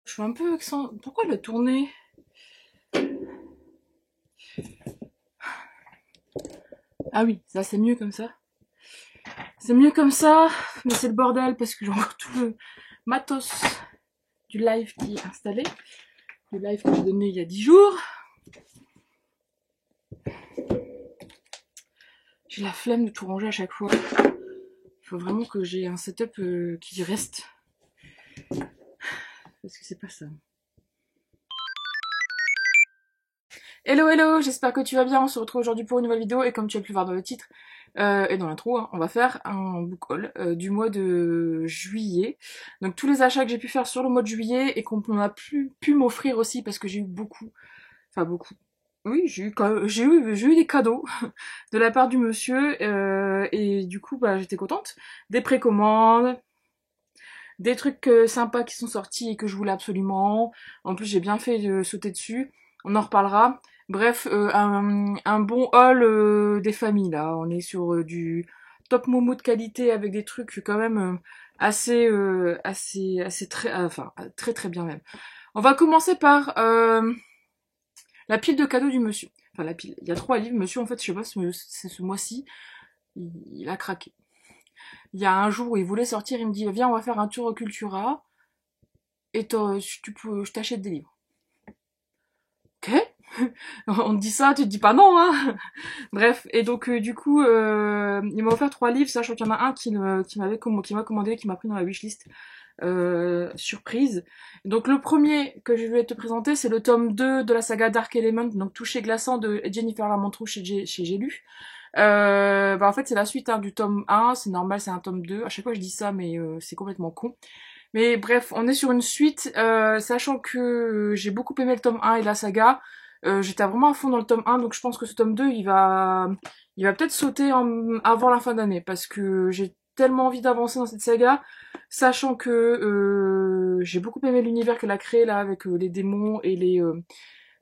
Je suis un peu accent. Pourquoi elle a tourné? Ah oui, ça c'est mieux comme ça. C'est mieux comme ça, mais c'est le bordel parce que j'ai encore tout le matos du live qui est installé. Le live que j'ai donné il y a 10 jours. J'ai la flemme de tout ranger à chaque fois. Il faut vraiment que j'ai un setup qui reste. Parce que c'est pas ça. Hello hello, j'espère que tu vas bien, on se retrouve aujourd'hui pour une nouvelle vidéo et comme tu as pu voir dans le titre et dans l'intro, hein, on va faire un book haul du mois de juillet. Donc tous les achats que j'ai pu faire sur le mois de juillet et qu'on a pu m'offrir aussi parce que j'ai eu beaucoup, enfin beaucoup. Oui, j'ai eu des cadeaux de la part du monsieur et du coup bah j'étais contente. Des précommandes, des trucs sympas qui sont sortis et que je voulais absolument. En plus j'ai bien fait de sauter dessus. On en reparlera. Bref, un bon haul des familles là. On est sur du top momo de qualité avec des trucs quand même assez très, enfin très très bien même. On va commencer par la pile de cadeaux du monsieur. Enfin la pile. Il y a 3 livres. Monsieur en fait je sais pas c'est ce mois-ci il a craqué. Il y a un jour où il voulait sortir, il me dit viens on va faire un tour au Cultura et je t'achète des livres. Ok. On te dit ça, tu te dis pas non, hein. Bref, et donc du coup, il m'a offert 3 livres, sachant qu'il y en a un qui m'a commandé, qui m'a pris dans la wishlist. Surprise. Donc le premier que je vais te présenter, c'est le tome 2 de la saga Dark Element, donc Toucher glaçant de Jennifer Lamontrou chez J'ai lu. Bah en fait c'est la suite hein, du tome 1, c'est normal, c'est un tome 2. À chaque fois je dis ça, mais c'est complètement con. Mais bref, on est sur une suite, sachant que j'ai beaucoup aimé le tome 1 et la saga. J'étais vraiment à fond dans le tome 1, donc je pense que ce tome 2, il va peut-être sauter avant la fin d'année, parce que j'ai tellement envie d'avancer dans cette saga, sachant que j'ai beaucoup aimé l'univers qu'elle a créé là, avec les démons et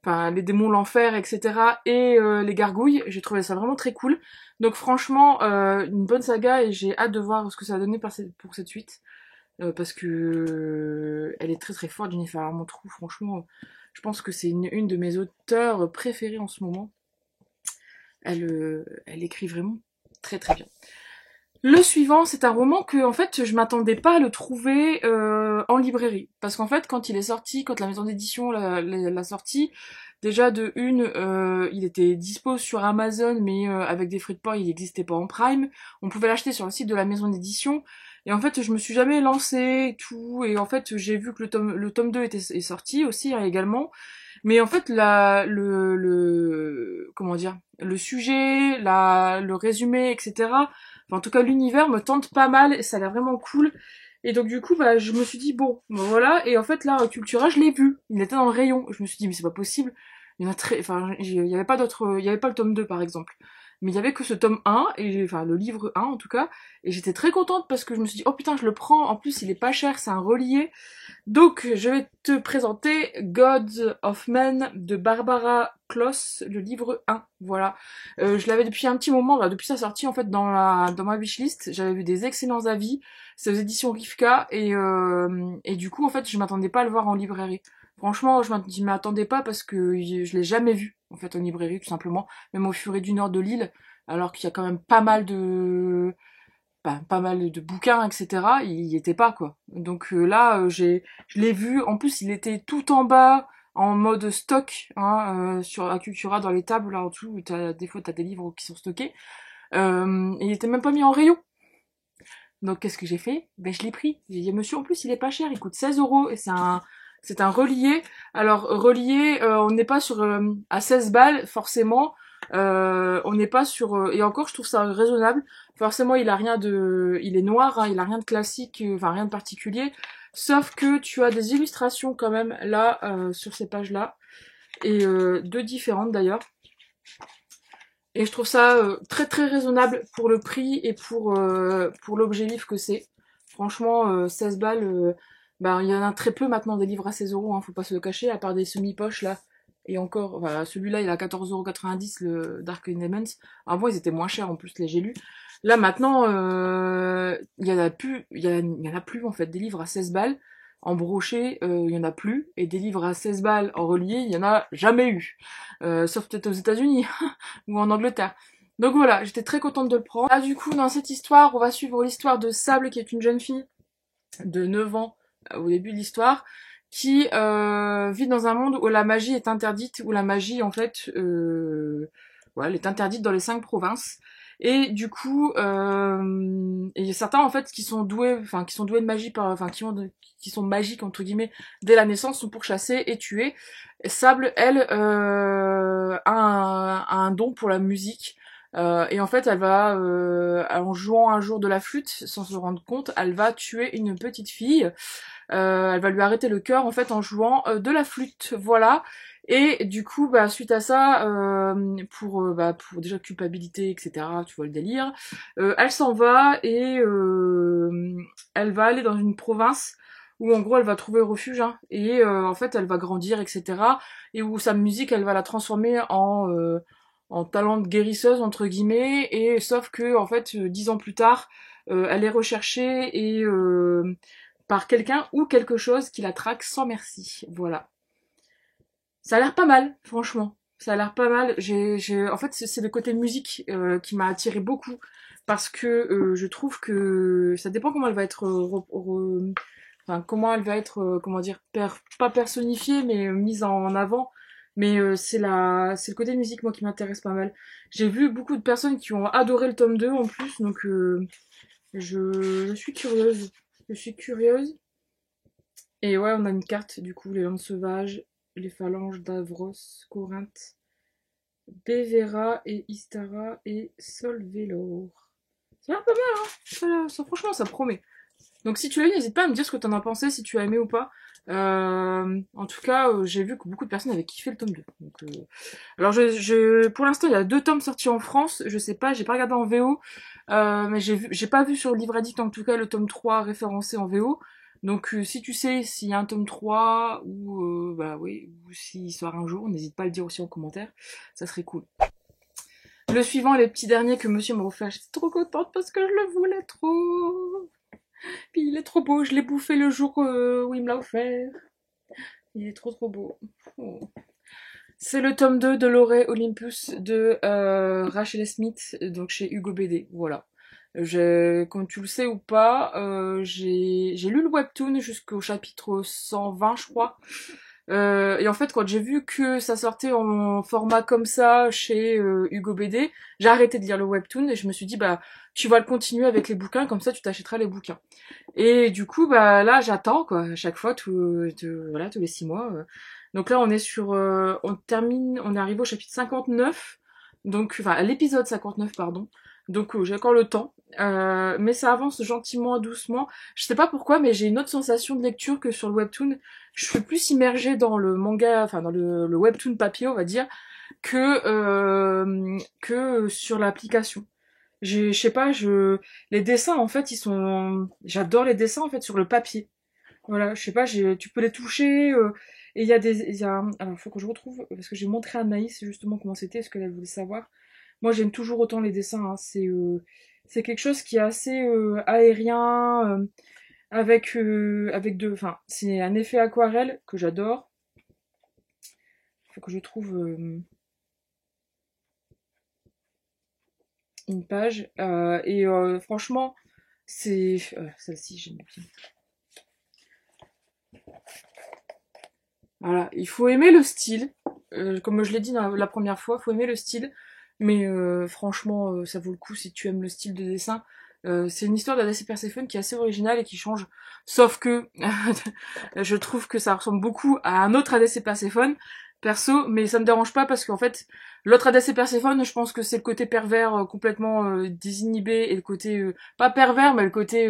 enfin les démons l'enfer, etc. et les gargouilles. J'ai trouvé ça vraiment très cool. Donc franchement, une bonne saga et j'ai hâte de voir ce que ça va donner pour cette suite. Parce que elle est très très forte, Jennifer Armentrout, franchement, je pense que c'est une de mes auteurs préférées en ce moment. Elle écrit vraiment très très bien. Le suivant, c'est un roman que en fait je m'attendais pas à le trouver en librairie, parce qu'en fait quand il est sorti, quand la maison d'édition l'a sorti, déjà de une, il était dispo sur Amazon, mais avec des frais de port, il n'existait pas en Prime. On pouvait l'acheter sur le site de la maison d'édition. Et en fait, je me suis jamais lancée, et tout, et en fait, j'ai vu que le tome 2 est sorti aussi, hein, également. Mais en fait, comment dire, le sujet, le résumé, etc. Enfin, en tout cas, l'univers me tente pas mal et ça a l'air vraiment cool. Et donc, du coup, bah, je me suis dit, bon, ben voilà. Et en fait, là, Cultura, je l'ai vu. Il était dans le rayon. Je me suis dit, mais c'est pas possible. Il y en a enfin, il y avait pas d'autres, il y avait pas le tome 2, par exemple. Mais il y avait que ce tome 1, et, enfin, le livre 1, en tout cas. Et j'étais très contente parce que je me suis dit, oh putain, je le prends. En plus, il est pas cher, c'est un relié. Donc, je vais te présenter Gods of Men de Barbara Kloss, le livre 1. Voilà. Je l'avais depuis un petit moment, là, depuis sa sortie, en fait, dans ma wishlist. J'avais vu des excellents avis. C'est aux éditions Rivka, et du coup, en fait, je m'attendais pas à le voir en librairie. Franchement, je m'attendais pas parce que je l'ai jamais vu, en fait, en librairie, tout simplement. Même au Furet du Nord de Lille, alors qu'il y a quand même pas mal de bouquins, etc. Il y était pas, quoi. Donc là, je l'ai vu. En plus, il était tout en bas, en mode stock, hein, sur la Cultura, dans les tables là en dessous. Où des fois, t'as des livres qui sont stockés. Il était même pas mis en rayon. Donc qu'est-ce que j'ai fait? Ben je l'ai pris. J'ai dit monsieur, en plus, il est pas cher. Il coûte 16 € et c'est un relié. Alors relié, on n'est pas sur à 16 balles forcément. On n'est pas sur et encore je trouve ça raisonnable. Forcément il est noir, hein, il a rien de classique, enfin rien de particulier. Sauf que tu as des illustrations quand même là sur ces pages là et deux différentes d'ailleurs. Et je trouve ça très très raisonnable pour le prix et pour l'objet livre que c'est. Franchement, 16 balles, bah, il y en a très peu maintenant des livres à 16 €, hein, faut pas se le cacher, à part des semi-poches là. Et encore, voilà, celui-là il a 14,90 €, le Dark Elements. Avant ils étaient moins chers en plus, les j'ai lus. Là maintenant, il y en a plus en fait, des livres à 16 balles. en broché, il y en a plus, et des livres à 16 balles en relié, il y en a jamais eu. Sauf peut-être aux États-Unis ou en Angleterre. Donc voilà, j'étais très contente de le prendre. Là du coup, dans cette histoire, on va suivre l'histoire de Sable, qui est une jeune fille de 9 ans au début de l'histoire, qui vit dans un monde où la magie est interdite, où la magie en fait ouais, elle est interdite dans les 5 provinces. Et du coup, il y a certains en fait qui sont doués, enfin qui sont doués de magie, enfin qui sont magiques entre guillemets dès la naissance, sont pourchassés et tués. Et Sable, elle, a un don pour la musique. Et en fait, elle va, en jouant un jour de la flûte, sans se rendre compte, elle va tuer une petite fille. Elle va lui arrêter le cœur en fait en jouant de la flûte, voilà. Et du coup, bah suite à ça, pour déjà culpabilité, etc. Tu vois le délire. Elle s'en va et elle va aller dans une province où en gros elle va trouver refuge, hein, et en fait elle va grandir, etc. Et où sa musique, elle va la transformer en talent de guérisseuse entre guillemets. Et sauf que en fait 10 ans plus tard, elle est recherchée et par quelqu'un ou quelque chose qui la traque sans merci. Voilà. Ça a l'air pas mal, franchement. Ça a l'air pas mal. En fait, c'est le côté musique qui m'a attiré beaucoup parce que je trouve que ça dépend comment elle va être, enfin comment elle va être, comment dire, pas personnifiée, mais mise en avant. Mais c'est le côté musique moi qui m'intéresse pas mal. J'ai vu beaucoup de personnes qui ont adoré le tome 2 en plus, donc je suis curieuse. Je suis curieuse. Et ouais, on a une carte, du coup, les landes sauvages, les phalanges d'Avros, Corinthe, Bevera et Istara et Solvelor. Ça a l'air pas mal, hein. Franchement, ça promet. Donc si tu l'as eu, n'hésite pas à me dire ce que t'en as pensé, si tu as aimé ou pas. En tout cas, j'ai vu que beaucoup de personnes avaient kiffé le tome 2. Donc, alors pour l'instant, il y a 2 tomes sortis en France. Je sais pas, j'ai pas regardé en VO. Mais j'ai pas vu sur le livre addict en tout cas le tome 3 référencé en VO. Donc si tu sais s'il y a un tome 3 ou bah oui, ou s'il sort un jour, n'hésite pas à le dire aussi en commentaire. Ça serait cool. Le suivant, les petits derniers que monsieur m'a offert, j'étais trop contente parce que je le voulais trop. Puis il est trop beau, je l'ai bouffé le jour où il me l'a offert. Il est trop trop beau. Oh. C'est le tome 2 de Loré Olympus de Rachel Smith, donc chez Hugo BD. Voilà. Comme tu le sais ou pas, j'ai lu le webtoon jusqu'au chapitre 120, je crois. Et en fait, quand j'ai vu que ça sortait en format comme ça chez Hugo BD, j'ai arrêté de lire le webtoon et je me suis dit, bah, tu vas le continuer avec les bouquins, comme ça tu t'achèteras les bouquins. Et du coup, bah là, j'attends, quoi, à chaque fois, voilà, tous les 6 mois. Donc là, on est on est arrivé au chapitre 59, donc, enfin, à l'épisode 59, pardon. Donc j'ai encore le temps, mais ça avance gentiment, doucement. Je sais pas pourquoi, mais j'ai une autre sensation de lecture que sur le webtoon. Je suis plus immergée dans le manga, enfin dans le webtoon papier, on va dire, que sur l'application. Je sais pas, les dessins en fait, j'adore les dessins en fait sur le papier. Voilà, je sais pas, tu peux les toucher. Et alors faut que je retrouve parce que j'ai montré à Naïs justement comment c'était, ce qu'elle voulait savoir. Moi, j'aime toujours autant les dessins, hein. C'est quelque chose qui est assez aérien, enfin, c'est un effet aquarelle que j'adore. Faut que je trouve une page. Et franchement, celle-ci, j'aime bien. Voilà, il faut aimer le style. Comme je l'ai dit la première fois, il faut aimer le style. Mais franchement, ça vaut le coup si tu aimes le style de dessin. C'est une histoire d'Adèle Perséphone qui est assez originale et qui change. Sauf que je trouve que ça ressemble beaucoup à un autre Hadès et Perséphone, perso, mais ça me dérange pas parce qu'en fait, l'autre Hadès et Perséphone, je pense que c'est le côté pervers complètement désinhibé et le côté, pas pervers, mais le côté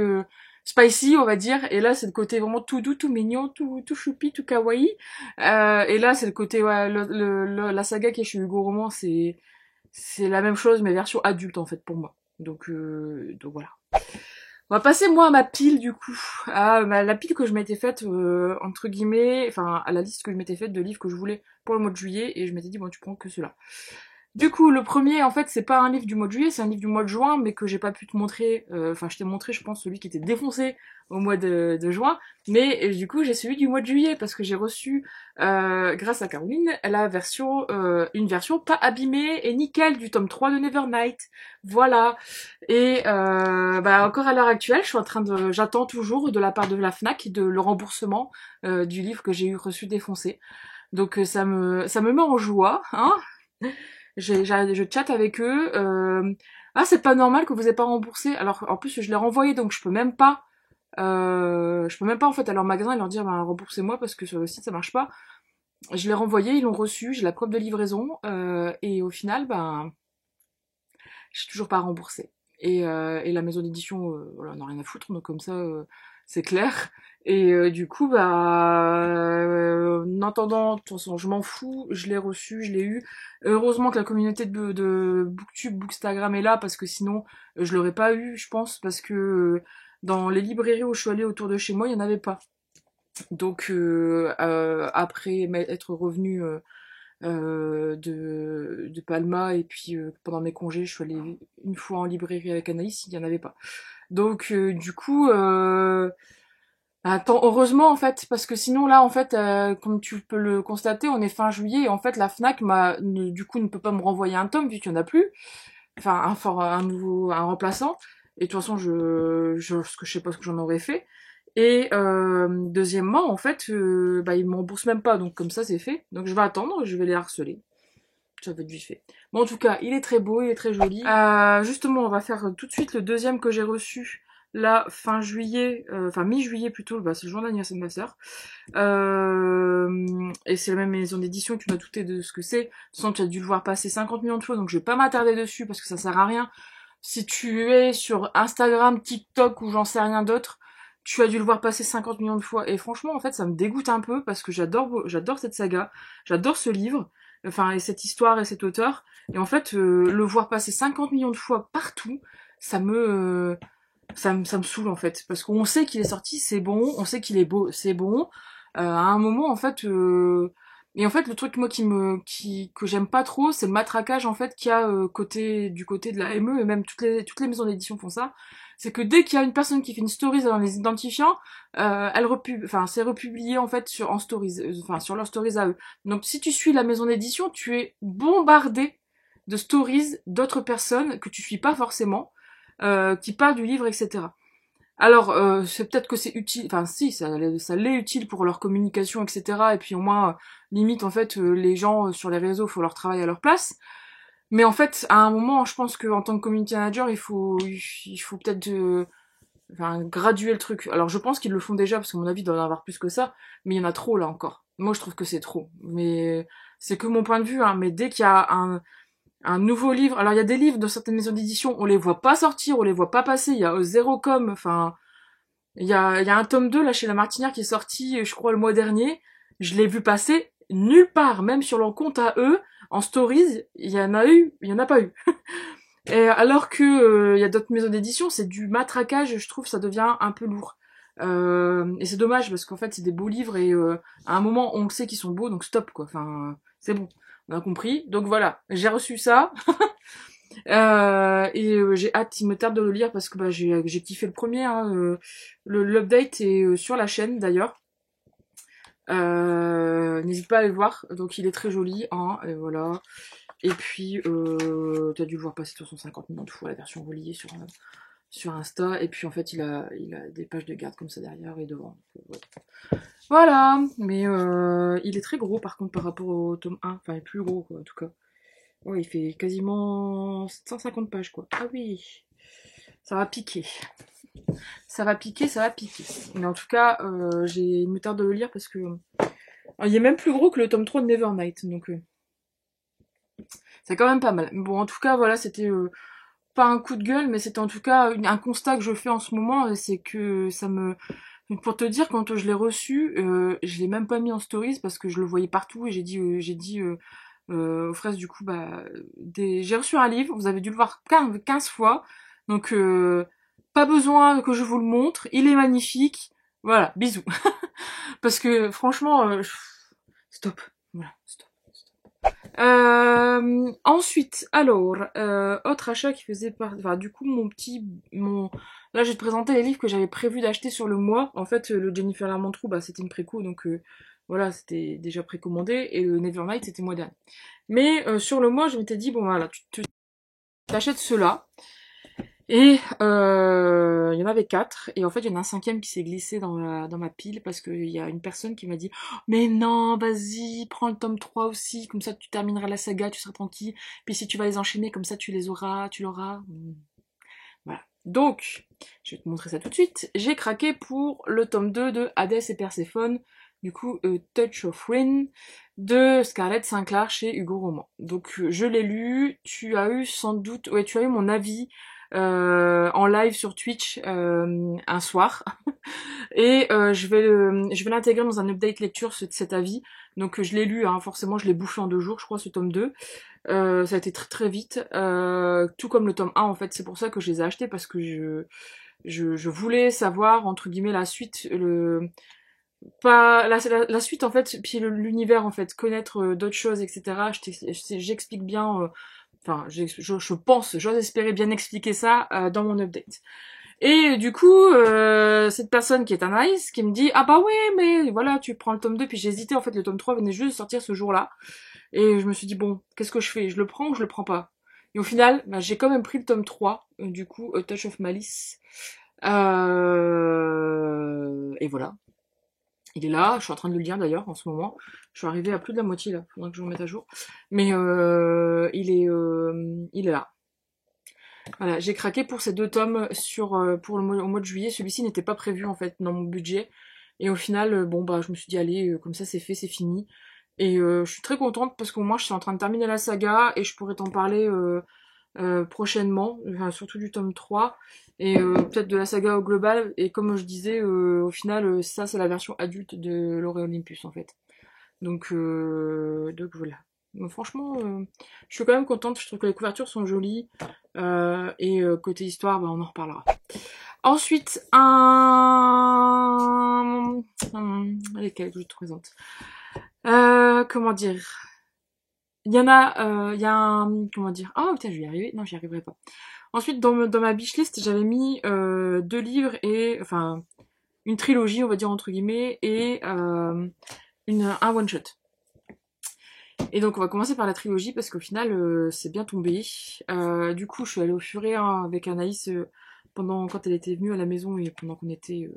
spicy, on va dire. Et là, c'est le côté vraiment tout doux, tout mignon, tout choupi, tout kawaii. Et là, c'est le côté, ouais, la saga qui est chez Hugo Roman, c'est la même chose, mais version adulte en fait pour moi. Donc voilà. On va passer moi à ma pile du coup, à la pile que je m'étais faite entre guillemets, enfin à la liste que je m'étais faite de livres que je voulais pour le mois de juillet et je m'étais dit bon tu prends que cela. Du coup, le premier, en fait, c'est pas un livre du mois de juillet, c'est un livre du mois de juin, mais que j'ai pas pu te montrer. Enfin, je t'ai montré, je pense, celui qui était défoncé au mois de juin. Mais du coup, j'ai celui du mois de juillet parce que j'ai reçu, grâce à Caroline, une version pas abîmée et nickel du tome 3 de Nevernight. Voilà. Et bah, encore à l'heure actuelle, j'attends toujours de la part de la Fnac le remboursement du livre que j'ai eu reçu défoncé. Donc ça me met en joie, hein. Je chatte avec eux. Ah, c'est pas normal que vous ayez pas remboursé. Alors en plus je l'ai renvoyé, donc je peux même pas en fait à leur magasin et leur dire bah, remboursez-moi parce que sur le site ça marche pas. Je l'ai renvoyé, ils l'ont reçu, j'ai la preuve de livraison et au final ben j'ai toujours pas remboursé. Et la maison d'édition, voilà, on n'a rien à foutre, donc comme ça, c'est clair. Et du coup, bah, en attendant, de toute façon, je m'en fous, je l'ai reçu, je l'ai eu. Heureusement que la communauté de Booktube, Bookstagram est là, parce que sinon, je l'aurais pas eu, je pense, parce que dans les librairies où je suis allée autour de chez moi, il y en avait pas. Donc, après être revenu de Palma et puis pendant mes congés je suis allée une fois en librairie avec Anaïs, il n'y en avait pas. Donc du coup attends, heureusement en fait parce que sinon là en fait comme tu peux le constater on est fin juillet et en fait la Fnac du coup ne peut pas me renvoyer un tome vu qu'il n'y en a plus, enfin un remplaçant et de toute façon parce que je sais pas ce que j'en aurais fait. Et deuxièmement, en fait, bah, ils m'emboursent même pas, donc comme ça c'est fait. Donc je vais attendre, je vais les harceler. Ça va être vite fait. Bon, en tout cas, il est très beau, il est très joli. Justement, on va faire tout de suite le deuxième que j'ai reçu, là, fin juillet, enfin mi-juillet plutôt, bah, c'est le jour d'anniversaire de ma sœur. Et c'est la même maison d'édition, tu m'as douté de ce que c'est. De toute façon, tu as dû le voir passer 50 millions de fois, donc je vais pas m'attarder dessus parce que ça sert à rien. Si tu es sur Instagram, TikTok ou j'en sais rien d'autre, tu as dû le voir passer 50 millions de fois. Et franchement, en fait, ça me dégoûte un peu parce que j'adore cette saga, j'adore ce livre, enfin, et cette histoire et cet auteur. Et en fait, le voir passer 50 millions de fois partout, ça me, euh, ça me saoule en fait. Parce qu'on sait qu'il est sorti, c'est bon, on sait qu'il est beau, c'est bon. À un moment, en fait, et en fait, le truc moi que j'aime pas trop, c'est le matraquage en fait qu'il y a du côté de la ME et même toutes les maisons d'édition font ça. C'est que dès qu'il y a une personne qui fait une stories dans les identifiants, c'est republié en fait en stories, enfin sur leurs stories à eux. Donc si tu suis la maison d'édition, tu es bombardé de stories d'autres personnes que tu suis pas forcément, qui parlent du livre, etc. Alors, c'est peut-être que c'est utile, enfin si, ça l'est utile pour leur communication, etc. Et puis au moins, limite, en fait, les gens sur les réseaux, faut leur travail à leur place. Mais en fait, à un moment, je pense qu'en tant que community manager, il faut peut-être enfin, graduer le truc. Alors je pense qu'ils le font déjà, parce qu'à mon avis, il doit y en avoir plus que ça, mais il y en a trop là encore. Moi, je trouve que c'est trop. Mais c'est que mon point de vue, hein. Mais dès qu'il y a un nouveau livre. Alors il y a des livres de certaines maisons d'édition, on les voit pas sortir, on les voit pas passer, il y a zéro com, enfin il y a un tome 2 là chez La Martinière qui est sorti je crois le mois dernier, je l'ai vu passer nulle part, même sur leur compte à eux, en stories, il y en a pas eu. Et alors que il y a d'autres maisons d'édition, c'est du matraquage, je trouve ça devient un peu lourd. Et c'est dommage parce qu'en fait c'est des beaux livres et à un moment on sait qu'ils sont beaux donc stop quoi, enfin c'est bon. On a compris. Donc voilà, j'ai reçu ça. Et j'ai hâte, il me tarde de le lire parce que bah, j'ai kiffé le premier. Hein, l'update est sur la chaîne d'ailleurs. N'hésite pas à aller le voir. Donc il est très joli. Hein, et voilà. Et puis, t'as dû le voir passer de 150 millions de fois la version reliée sur Insta. Et puis en fait, il a des pages de garde comme ça derrière et devant. Voilà. Mais il est très gros par contre par rapport au tome 1. Enfin, il est plus gros quoi, en tout cas. Ouais, il fait quasiment 150 pages, quoi. Ah oui, ça va piquer. Ça va piquer, ça va piquer. Mais en tout cas, il me tarde de le lire parce que il est même plus gros que le tome 3 de Nevernight, donc c'est quand même pas mal. Bon, en tout cas, voilà, c'était pas un coup de gueule, mais c'était en tout cas un constat que je fais en ce moment, c'est que ça me... Pour te dire, quand je l'ai reçu, je l'ai même pas mis en stories parce que je le voyais partout et j'ai dit aux fraises du coup bah j'ai reçu un livre, vous avez dû le voir 15 fois, donc pas besoin que je vous le montre, il est magnifique, voilà, bisous. Parce que franchement, stop, voilà, stop. Ensuite, alors, autre achat qui faisait part, enfin, du coup, là, je vais te présenter les livres que j'avais prévu d'acheter sur le mois. En fait, le Jennifer Lamantrou, bah, c'était une préco, donc, voilà, c'était déjà précommandé, et le Nevernight, c'était moi dernier. Mais, sur le mois, je m'étais dit, bon, voilà, t'achètes ceux-là. Et il y en avait 4, et en fait il y en a un cinquième qui s'est glissé dans ma pile parce qu'il y a une personne qui m'a dit mais non, vas-y, prends le tome 3 aussi, comme ça tu termineras la saga, tu seras tranquille, puis si tu vas les enchaîner, comme ça tu les auras, tu l'auras. Voilà. Donc, je vais te montrer ça tout de suite. J'ai craqué pour le tome 2 de Hadès et Perséphone, du coup Touch of Rin, de Scarlett Sinclair chez Hugo Roman. Donc je l'ai lu, tu as eu sans doute, ouais, tu as eu mon avis en live sur Twitch un soir. Et je vais l'intégrer dans un update lecture, cet avis. Donc je l'ai lu, hein, forcément je l'ai bouffé en 2 jours, je crois, ce tome 2. Ça a été très très vite, tout comme le tome 1 en fait. C'est pour ça que je les ai achetés, parce que je voulais savoir, entre guillemets, la suite, pas la suite en fait, puis l'univers en fait, connaître d'autres choses, etc. J'explique bien, enfin, je pense, j'ose espérer bien expliquer ça dans mon update. Et du coup, cette personne qui est un Ice, qui me dit ah bah ouais, mais voilà, tu prends le tome 2, puis j'ai hésité, en fait le tome 3 venait juste de sortir ce jour-là, et je me suis dit bon, qu'est-ce que je fais, je le prends ou je le prends pas? Et au final, bah, j'ai quand même pris le tome 3, du coup, A Touch of Malice, et voilà. Il est là, je suis en train de le lire d'ailleurs en ce moment. Je suis arrivée à plus de la moitié là, faudrait que je le remette à jour. Mais il est là. Voilà, j'ai craqué pour ces 2 tomes pour au mois de juillet. Celui-ci n'était pas prévu en fait dans mon budget. Et au final, bon bah je me suis dit allez, comme ça c'est fait, c'est fini. Et je suis très contente parce qu'au moins je suis en train de terminer la saga et je pourrais t'en parler prochainement, enfin, surtout du tome 3 et peut-être de la saga au global. Et comme je disais, au final, ça c'est la version adulte de Lore Olympus en fait. Donc voilà. Donc, franchement, je suis quand même contente, je trouve que les couvertures sont jolies. Et côté histoire, bah, on en reparlera. Ensuite, lesquels que je te présente. Comment dire? Il y a un, comment dire? Oh putain, je vais y arriver. Non, j'y arriverai pas. Ensuite, dans ma wishlist, j'avais mis 2 livres et, enfin, une trilogie, on va dire entre guillemets, et un one shot. Et donc on va commencer par la trilogie parce qu'au final c'est bien tombé. Du coup je suis allée au furet hein, avec Anaïs quand elle était venue à la maison et pendant qu'on était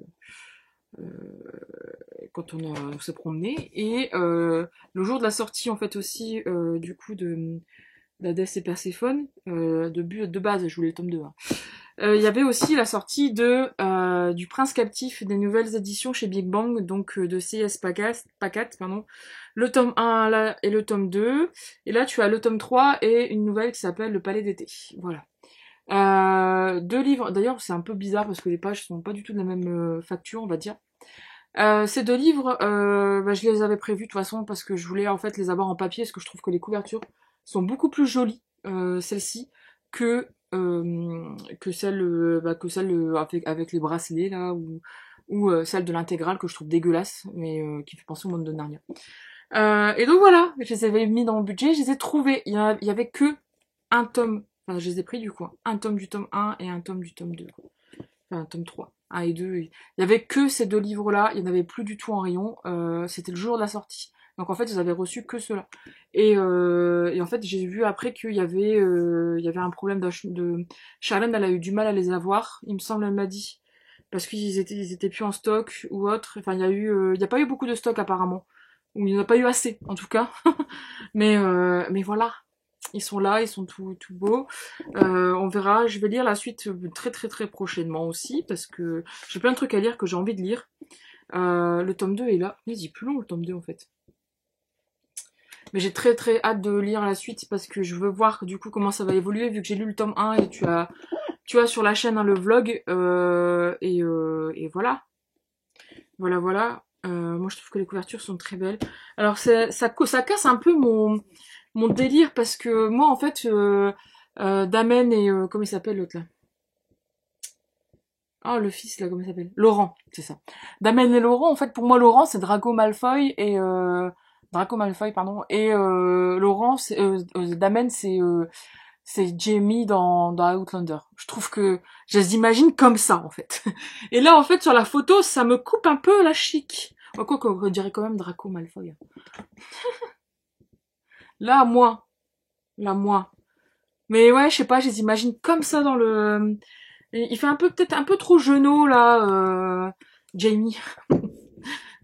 quand on s'est promené, et le jour de la sortie en fait aussi du coup de d'Hadès et Perséphone, de base je voulais le tome 2 hein. Il y avait aussi la sortie du Prince captif des nouvelles éditions chez Big Bang, donc de C.S. Pacat, pardon. Le tome 1 là, et le tome 2. Et là, tu as le tome 3 et une nouvelle qui s'appelle Le Palais d'été. Voilà. 2 livres, d'ailleurs c'est un peu bizarre parce que les pages sont pas du tout de la même facture, on va dire. Ces 2 livres, bah, je les avais prévus de toute façon parce que je voulais en fait les avoir en papier, parce que je trouve que les couvertures sont beaucoup plus jolies, celles-ci, que celles, avec les bracelets là, ou celle de l'intégrale que je trouve dégueulasse, mais qui fait penser au monde de Narnia. Et donc voilà, je les avais mis dans mon budget, je les ai trouvés. Il y avait que un tome, enfin je les ai pris du coup, hein. Un tome du tome 1 et un tome du tome 2. Enfin, tome 3. 1 et 2. Il y avait que ces 2 livres-là, il n'y en avait plus du tout en rayon. C'était le jour de la sortie. Donc en fait, ils avaient reçu que ceux-là. Et en fait, j'ai vu après il y avait un problème de... Charlène, elle a eu du mal à les avoir, il me semble, elle m'a dit. Parce ils étaient plus en stock ou autre. Enfin, il y a pas eu beaucoup de stock apparemment. Ou il n'y en a pas eu assez, en tout cas. Mais voilà. Ils sont là, ils sont tout beaux. On verra, je vais lire la suite très très très prochainement aussi, parce que j'ai plein de trucs à lire que j'ai envie de lire. Le tome 2 est là. Mais il est plus long le tome 2 en fait. Mais j'ai très très hâte de lire la suite parce que je veux voir du coup comment ça va évoluer, vu que j'ai lu le tome 1 et tu as sur la chaîne hein, le vlog. Et voilà. Voilà. Moi je trouve que les couvertures sont très belles. Alors ça casse un peu mon délire parce que moi en fait Damen et comment il s'appelle l'autre là? Ah, le fils, là, comment il s'appelle? Laurent, c'est ça. Damen et Laurent, en fait, pour moi, Laurent, c'est Drago Malfoy, et Draco Malfoy, pardon, et Laurent, Damen, c'est Jamie dans Outlander. Je trouve que je les imagine comme ça, en fait. Et là, en fait, sur la photo, ça me coupe un peu la chic. Quoi qu'on dirait quand même Draco Malfoy. Là, moins. Là, moins. Mais ouais, je sais pas, je les imagine comme ça dans le... Il fait un peu, peut-être un peu trop jeuneau, là, Jamie.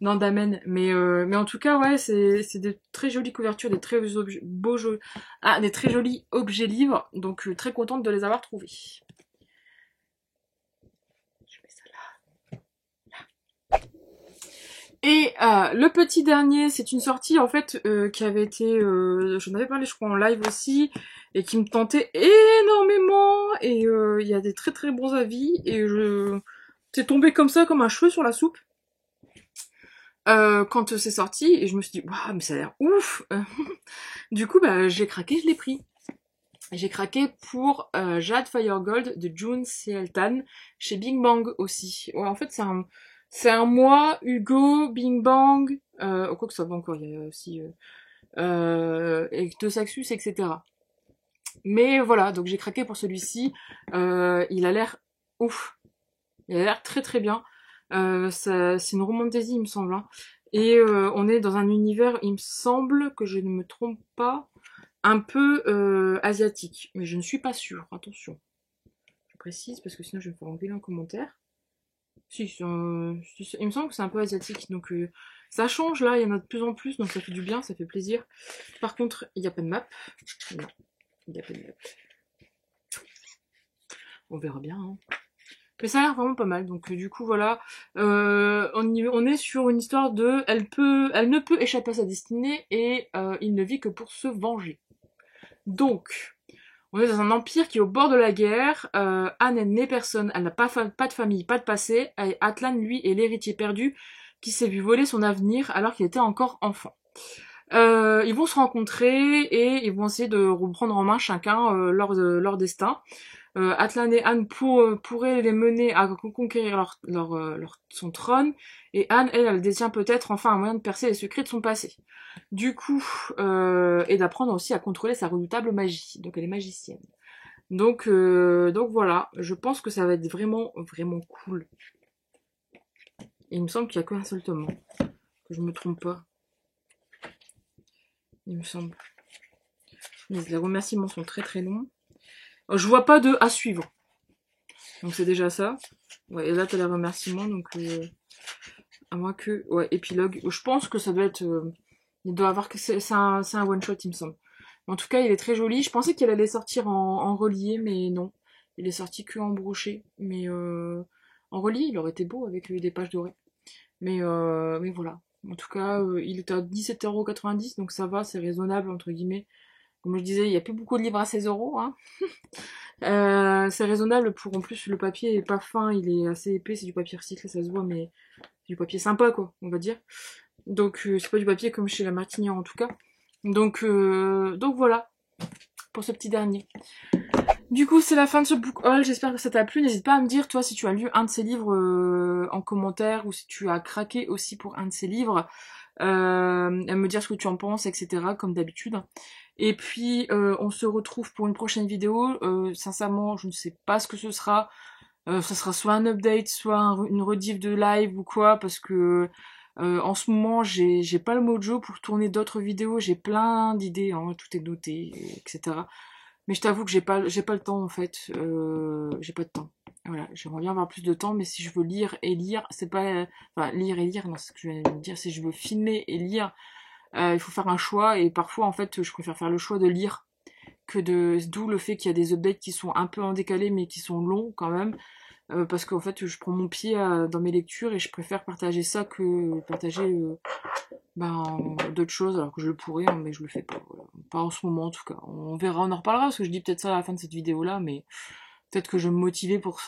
Non, Damen. Mais en tout cas, ouais, c'est des très jolies couvertures, des très des très jolis objets livres. Donc, très contente de les avoir trouvés. Je mets ça là. Et le petit dernier, c'est une sortie en fait qui avait été, j'en avais parlé je crois en live aussi, et qui me tentait énormément. Et il y a des très très bons avis. Et c'est tombé comme ça, comme un cheveu sur la soupe. Quand c'est sorti, et je me suis dit, waouh, mais ça a l'air ouf! Du coup, bah, j'ai craqué, je l'ai pris. J'ai craqué pour Jade Firegold de June Sealtan chez Bing Bang aussi. Ouais, en fait, c'est un mois, Hugo, Bing Bang, quoi que ça va encore, il y a aussi et de Saxus, etc. Mais voilà, donc j'ai craqué pour celui-ci. Il a l'air ouf. Il a l'air très très bien. C'est une romantaisie, il me semble. Hein. Et on est dans un univers, il me semble que je ne me trompe pas, un peu asiatique. Mais je ne suis pas sûre, attention. Je précise parce que sinon je vais me faire engueuler en commentaire. Si, il me semble que c'est un peu asiatique. Donc ça change là, il y en a de plus en plus, donc ça fait du bien, ça fait plaisir. Par contre, il n'y a pas de map. Non, il n'y a pas de map. On verra bien. Hein. Mais ça a l'air vraiment pas mal. Donc du coup voilà, on est sur une histoire de, elle ne peut échapper à sa destinée et il ne vit que pour se venger. Donc on est dans un empire qui est au bord de la guerre. Anne n'est personne, elle n'a pas de famille, pas de passé. Et Atlan lui est l'héritier perdu qui s'est vu voler son avenir alors qu'il était encore enfant. Ils vont se rencontrer et ils vont essayer de reprendre en main chacun leur destin. Atlan et Anne pourraient les mener à conquérir son trône, et Anne, elle détient peut-être enfin un moyen de percer les secrets de son passé. Du coup, et d'apprendre aussi à contrôler sa redoutable magie. Donc elle est magicienne. Donc voilà, je pense que ça va être vraiment, vraiment cool. Et il me semble qu'il n'y a qu'un seul tome, hein, que je me trompe pas. Il me semble. Mais les remerciements sont très très longs. Je vois pas de à suivre. Donc c'est déjà ça. Ouais, et là t'as les remerciements, donc à moins que... Ouais, épilogue. Je pense que ça doit être... il doit avoir que... C'est un one-shot, il me semble. En tout cas, il est très joli. Je pensais qu'il allait sortir en relié, mais non. Il est sorti que en broché. Mais en relié, il aurait été beau avec des pages dorées. Mais voilà. En tout cas, il est à 17,90€, donc ça va, c'est raisonnable, entre guillemets. Comme je disais, il n'y a plus beaucoup de livres à 16€. Hein. C'est raisonnable pour, en plus, le papier est pas fin, il est assez épais, c'est du papier recyclé, ça se voit, mais c'est du papier sympa, quoi, on va dire. Donc, c'est pas du papier comme chez la Martinière, en tout cas. Donc voilà, pour ce petit dernier. Du coup, c'est la fin de ce book haul, j'espère que ça t'a plu. N'hésite pas à me dire, toi, si tu as lu un de ces livres en commentaire, ou si tu as craqué aussi pour un de ces livres. À me dire ce que tu en penses, etc. comme d'habitude. Et puis on se retrouve pour une prochaine vidéo. Sincèrement, je ne sais pas ce que ce sera. Ça sera soit un update, soit une rediff de live ou quoi, parce que en ce moment j'ai pas le mojo pour tourner d'autres vidéos. J'ai plein d'idées, hein, tout est noté, etc. Mais je t'avoue que j'ai pas le temps en fait. J'ai pas de temps. Voilà, j'aimerais bien avoir plus de temps, mais si je veux lire et lire, c'est pas... Enfin, lire et lire, non, c'est ce que je viens de dire. Si je veux filmer et lire, il faut faire un choix, et parfois, en fait, je préfère faire le choix de lire que de... D'où le fait qu'il y a des updates qui sont un peu en décalé, mais qui sont longs quand même, parce qu'en fait, je prends mon pied dans mes lectures, et je préfère partager ça que partager d'autres choses, alors que je le pourrais, hein, mais je le fais pas. Voilà. Pas en ce moment, en tout cas. On verra, on en reparlera, parce que je dis peut-être ça à la fin de cette vidéo-là, mais... Peut-être que je vais me motiver pour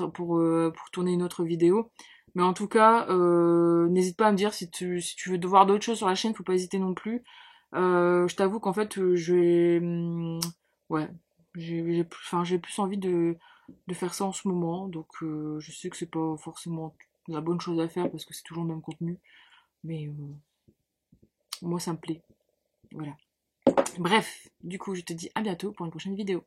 tourner une autre vidéo. Mais en tout cas, n'hésite pas à me dire si tu veux voir d'autres choses sur la chaîne, faut pas hésiter non plus. Je t'avoue qu'en fait, ouais, j'ai plus envie de faire ça en ce moment. Donc je sais que c'est pas forcément la bonne chose à faire parce que c'est toujours le même contenu. Mais moi, ça me plaît. Voilà. Bref, du coup, je te dis à bientôt pour une prochaine vidéo.